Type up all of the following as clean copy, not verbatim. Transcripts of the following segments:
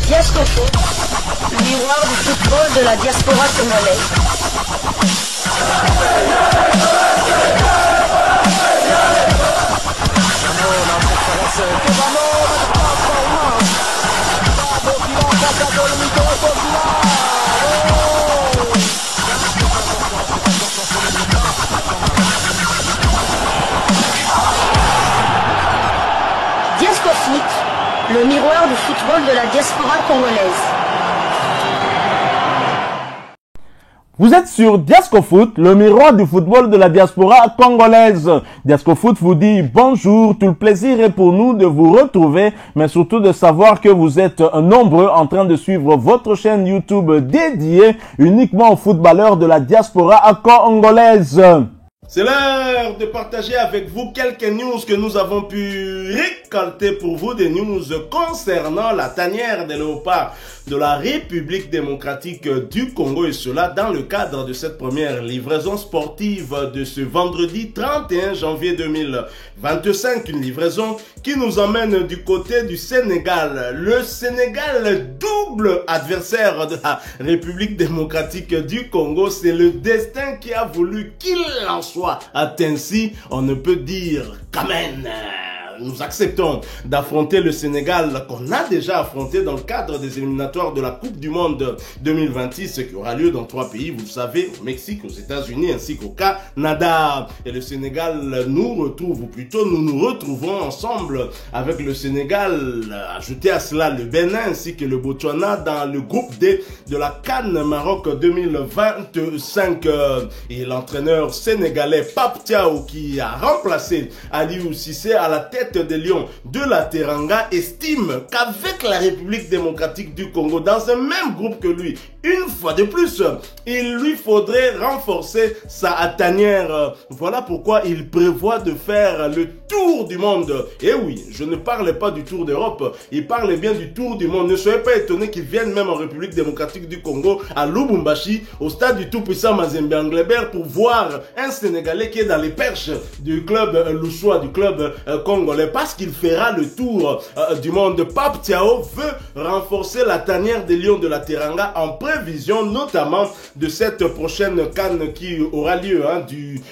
Diascofoot, le miroir du football de la diaspora congolaise. Diascofoot, le miroir du football de la diaspora congolaise. Vous êtes sur Diascofoot, le miroir du football de la diaspora congolaise. Diascofoot vous dit bonjour, tout le plaisir est pour nous de vous retrouver, mais surtout de savoir que vous êtes nombreux en train de suivre votre chaîne YouTube dédiée uniquement aux footballeurs de la diaspora congolaise. C'est l'heure de partager avec vous quelques news que nous avons pu récolter pour vous, des news concernant la tanière des léopards de la République démocratique du Congo, et cela dans le cadre de cette première livraison sportive de ce vendredi 31 janvier 2025, une livraison qui nous emmène du côté du Sénégal. Le Sénégal, double adversaire de la République démocratique du Congo, c'est le destin qui a voulu qu'il en soit ainsi. On ne peut dire qu'amen. Nous acceptons d'affronter le Sénégal qu'on a déjà affronté dans le cadre des éliminatoires de la Coupe du Monde 2026 qui aura lieu dans 3 pays, vous le savez, au Mexique, aux États-Unis ainsi qu'au Canada. Et le Sénégal nous retrouve, ou plutôt nous nous retrouvons ensemble avec le Sénégal, ajouté à cela le Bénin ainsi que le Botswana dans le groupe D de la CAN Maroc 2025. Et l'entraîneur sénégalais Pape Thiaw, qui a remplacé Aliou Cissé à la tête des Lions de la Teranga, estime qu'avec la République démocratique du Congo dans un même groupe que lui, une fois de plus, il lui faudrait renforcer sa tanière. Voilà pourquoi il prévoit de faire le tour du monde. Et oui, je ne parle pas du tour d'Europe, il parle bien du tour du monde. Ne soyez pas étonnés qu'il vienne même en République démocratique du Congo, à Lubumbashi, au stade du tout-puissant Mazembe Anglebert, pour voir un Sénégalais qui est dans les perches du club louchois, du club congolais, parce qu'il fera le tour du monde. Pape Thiaw veut renforcer la tanière des Lions de la Teranga en prévision notamment de cette prochaine CAN qui aura lieu du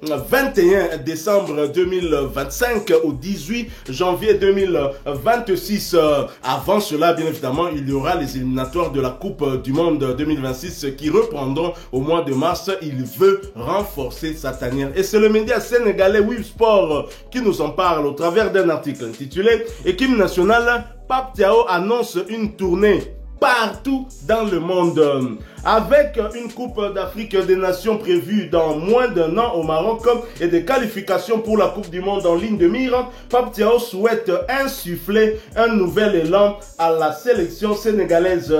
21 décembre 2025 au 18 janvier 2026. Avant cela, bien évidemment, il y aura les éliminatoires de la Coupe du Monde 2026 qui reprendront au mois de mars. Il veut renforcer sa tanière. Et c'est le média sénégalais Web Sport qui nous en parle au travers d'un article intitulé « Équipe nationale, Pape Thiaw annonce une tournée partout dans le monde ». Avec une Coupe d'Afrique des Nations prévue dans moins d'un an au Maroc et des qualifications pour la Coupe du Monde en ligne de mire, Pape Thiaw souhaite insuffler un nouvel élan à la sélection sénégalaise.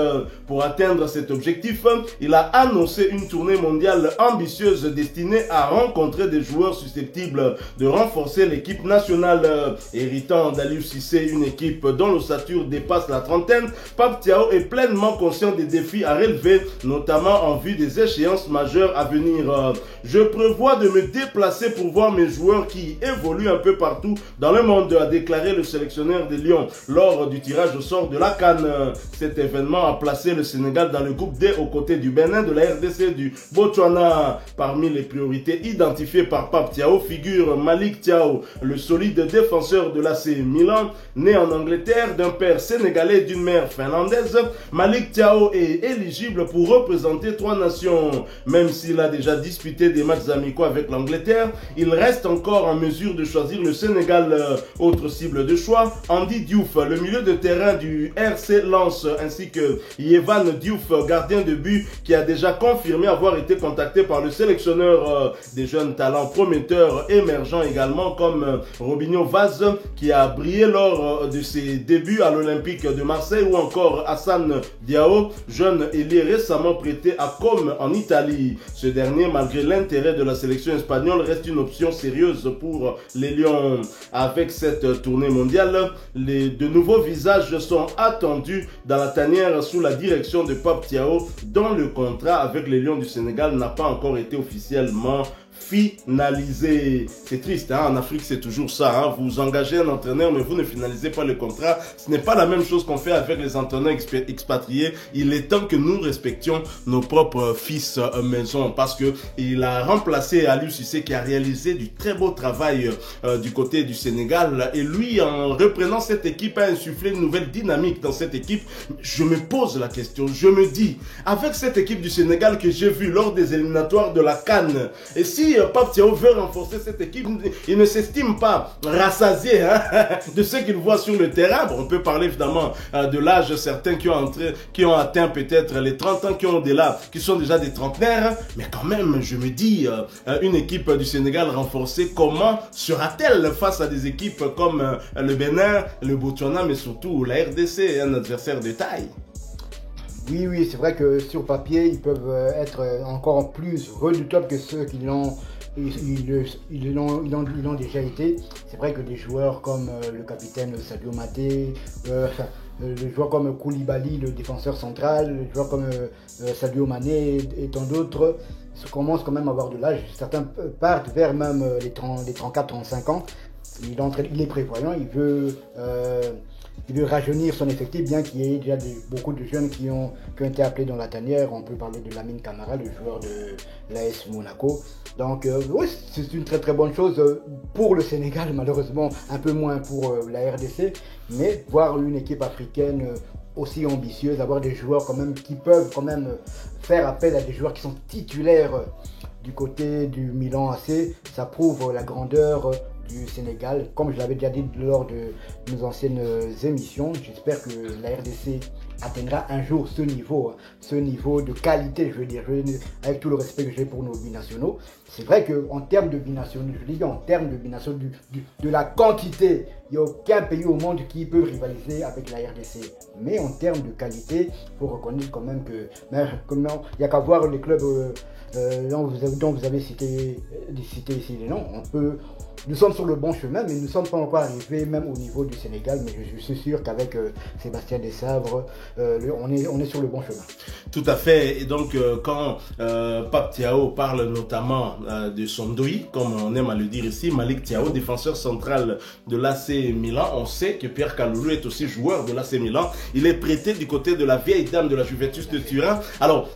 Pour atteindre cet objectif, il a annoncé une tournée mondiale ambitieuse destinée à rencontrer des joueurs susceptibles de renforcer l'équipe nationale. Héritant d'Aliou Cissé, une équipe dont l'ossature dépasse la trentaine, Pape Thiaw est pleinement conscient des défis à relever, notamment en vue des échéances majeures à venir. Je prévois de me déplacer pour voir mes joueurs qui évoluent un peu partout dans le monde, a déclaré le sélectionneur des Lions lors du tirage au sort de la CAN. Cet événement a placé le Sénégal dans le groupe D aux côtés du Bénin, de la RDC, du Botswana. Parmi les priorités identifiées par Pape Thiaw figure Malick Thiaw, le solide défenseur de l'AC Milan, né en Angleterre d'un père sénégalais et d'une mère finlandaise. Malick Thiaw est éligible pour représenter 3 nations. Même s'il a déjà disputé des matchs amicaux avec l'Angleterre, il reste encore en mesure de choisir le Sénégal. Autre cible de choix, Andy Diouf, le milieu de terrain du RC Lens, ainsi que Yehvan Diouf, gardien de but, qui a déjà confirmé avoir été contacté par le sélectionneur. Des jeunes talents prometteurs émergents également, comme Robinho Vaz, qui a brillé lors de ses débuts à l'Olympique de Marseille, ou encore Hassan Diao, jeune ailier récemment prêté à Com en Italie. Ce dernier, malgré l'intérêt de la sélection espagnole, reste une option sérieuse pour les Lions. Avec cette tournée mondiale, de nouveaux visages sont attendus dans la tanière sous la direction de Pape Thiaw, dont le contrat avec les Lions du Sénégal n'a pas encore été officiellement finalisé. C'est triste, hein? En Afrique c'est toujours ça, hein? Vous engagez un entraîneur mais vous ne finalisez pas le contrat. Ce n'est pas la même chose qu'on fait avec les entraîneurs expatriés. Il est temps que nous respections nos propres fils maison, parce que il a remplacé Aliou Cissé qui a réalisé du très beau travail du côté du Sénégal, et lui en reprenant cette équipe a insufflé une nouvelle dynamique dans cette équipe. Je me pose la question, je me dis, avec cette équipe du Sénégal que j'ai vue lors des éliminatoires de la CAN, et si Pape Thiaw veut renforcer cette équipe, il ne s'estime pas rassasié, hein, de ce qu'il voit sur le terrain. Bon, on peut parler évidemment de l'âge, certains qui ont atteint peut-être les 30 ans, qui ont au-delà, qui sont déjà des trentenaires, mais quand même, je me dis, une équipe du Sénégal renforcée, comment sera-t-elle face à des équipes comme le Bénin, le Botswana, mais surtout la RDC, un adversaire de taille? Oui, c'est vrai que sur papier, ils peuvent être encore plus redoutables que ceux qui l'ont déjà été. C'est vrai que des joueurs comme le capitaine Sadio Mané, des joueurs comme Koulibaly, le défenseur central, des joueurs comme Sadio Mané et tant d'autres commencent quand même à avoir de l'âge. Certains partent vers même les 34-35 ans. Il est prévoyant, il veut rajeunir son effectif, bien qu'il y ait déjà beaucoup de jeunes qui ont été appelés dans la tanière. On peut parler de Lamine Camara, le joueur de l'AS Monaco. Donc oui, c'est une très très bonne chose pour le Sénégal, malheureusement un peu moins pour la RDC, mais voir une équipe africaine aussi ambitieuse, avoir des joueurs quand même qui peuvent quand même faire appel à des joueurs qui sont titulaires du côté du Milan AC, ça prouve la grandeur du Sénégal. Comme je l'avais déjà dit lors de nos anciennes émissions, j'espère que la RDC atteindra un jour ce niveau de qualité, je veux dire, avec tout le respect que j'ai pour nos binationaux. C'est vrai qu'en termes de binationaux, je dis en termes de binationaux, de la quantité, il n'y a aucun pays au monde qui peut rivaliser avec la RDC. Mais en termes de qualité, il faut reconnaître quand même que il n'y a qu'à voir les clubs dont vous avez cité ici les noms. Nous sommes sur le bon chemin, mais nous ne sommes pas encore arrivés même au niveau du Sénégal. Mais je suis sûr qu'avec Sébastien Desabre, on est sur le bon chemin. Tout à fait. Et donc, quand Pape Thiaw parle notamment de son doi, comme on aime à le dire ici, Malick Thiaw, défenseur central de l'AC Milan, on sait que Pierre Kaloulou est aussi joueur de l'AC Milan. Il est prêté du côté de la vieille dame de la Juventus de Turin. Alors,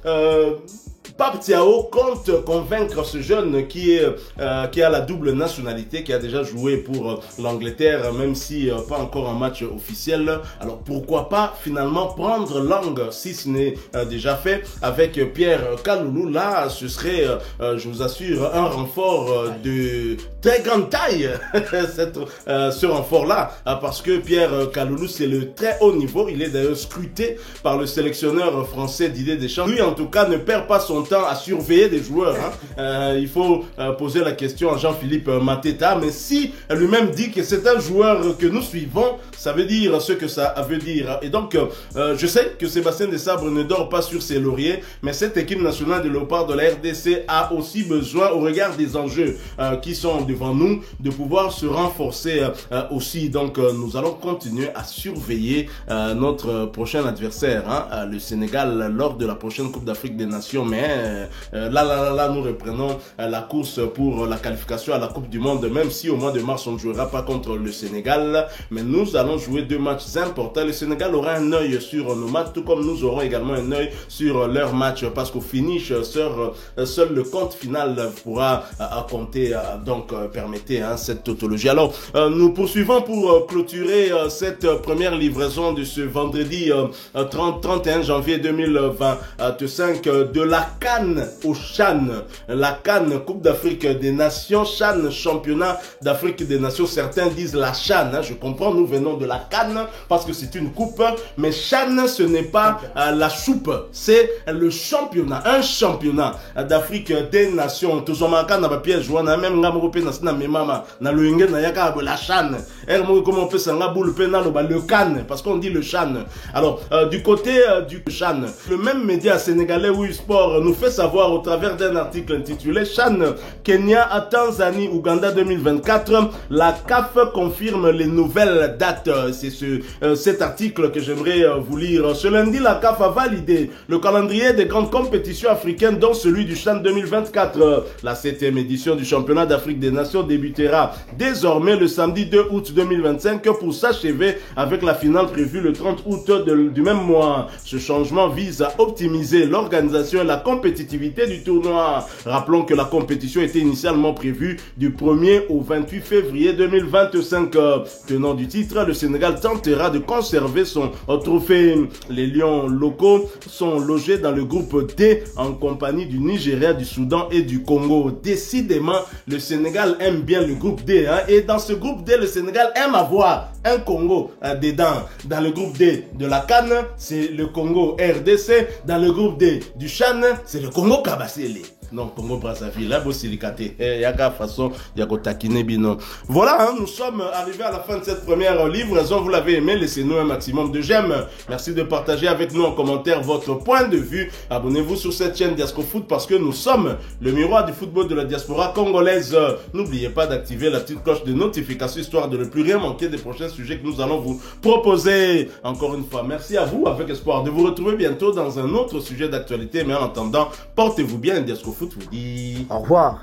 Pape Thiaw compte convaincre ce jeune qui a la double nationalité, qui a déjà joué pour l'Angleterre, même si pas encore un match officiel. Alors pourquoi pas finalement prendre langue, si ce n'est déjà fait, avec Pierre Kaloulou. Là, ce serait, je vous assure, un renfort de très grande taille, ce renfort-là, parce que Pierre Kaloulou, c'est le très haut niveau. Il est d'ailleurs scruté par le sélectionneur français Didier Deschamps. Lui, en tout cas, ne perd pas son temps à surveiller des joueurs, hein. Il faut poser la question à Jean-Philippe Mateta, mais si lui-même dit que c'est un joueur que nous suivons, ça veut dire ce que ça veut dire. Et donc, je sais que Sébastien Desabre ne dort pas sur ses lauriers, mais cette équipe nationale de Léopard de la RDC a aussi besoin, au regard des enjeux qui sont devant nous, de pouvoir se renforcer aussi. Donc, nous allons continuer à surveiller notre prochain adversaire, hein, le Sénégal, lors de la prochaine Coupe d'Afrique des Nations. Mais là, nous reprenons la course pour la qualification à la Coupe du Monde, même si au mois de mars, on ne jouera pas contre le Sénégal. Mais nous allons jouer deux matchs importants. Le Sénégal aura un œil sur nos matchs, tout comme nous aurons également un œil sur leur match, parce qu'au finish, seul le compte final pourra compter, donc permettez cette tautologie. Alors, nous poursuivons pour clôturer cette première livraison de ce vendredi 31 janvier 2025 de la CAN au CHAN. La CAN, Coupe d'Afrique des Nations, CHAN, Championnat d'Afrique des Nations. Certains disent la CHAN, hein, je comprends, nous venons de la CAN parce que c'est une coupe, mais CHAN, ce n'est pas la soupe, c'est le championnat, un championnat d'Afrique des Nations. Tout ça, na piège, on a même na memama na loingue na yaka la CHAN. Comment on peut s'en le CAN, parce qu'on dit le CHAN. Alors, du côté du CHAN, le même média sénégalais Wii Sport nous fait savoir au travers d'un article intitulé Chan Kenya à Tanzanie, Ouganda 2024. La CAF confirme les nouvelles dates. C'est cet article que j'aimerais vous lire. Ce lundi, la CAF a validé le calendrier des grandes compétitions africaines, dont celui du Chan 2024. La 7e édition du championnat d'Afrique des Nations débutera désormais le samedi 2 août 2025 pour s'achever avec la finale prévue le 30 août du même mois. Ce changement vise à optimiser l'organisation et la compétitivité du tournoi. Rappelons que la compétition était initialement prévue du 1er au 28 février 2025. Tenant du titre, le Sénégal tentera de conserver son trophée. Les Lions locaux sont logés dans le groupe D en compagnie du Nigeria, du Soudan et du Congo. Décidément, le Sénégal aime bien le groupe D. Et dans ce groupe D, le Sénégal aime avoir un Congo dedans. Dans le groupe D de la CAN, c'est le Congo RDC. Dans le groupe D du Chan, c'est le Congo Kabasele. Non, Congo Brazzaville, là, beau silicaté. Yaka façon, yako takine bino. Voilà, nous sommes arrivés à la fin de cette première livraison. Vous l'avez aimé, laissez-nous un maximum de j'aime. Merci de partager avec nous en commentaire votre point de vue. Abonnez-vous sur cette chaîne Diascofoot parce que nous sommes le miroir du football de la diaspora congolaise. N'oubliez pas d'activer la petite cloche de notification histoire de ne plus rien manquer des prochains sujets que nous allons vous proposer. Encore une fois, merci à vous avec espoir de vous retrouver bientôt dans un autre sujet d'actualité. Mais en attendant, portez-vous bien, Diascofoot vous dit au revoir.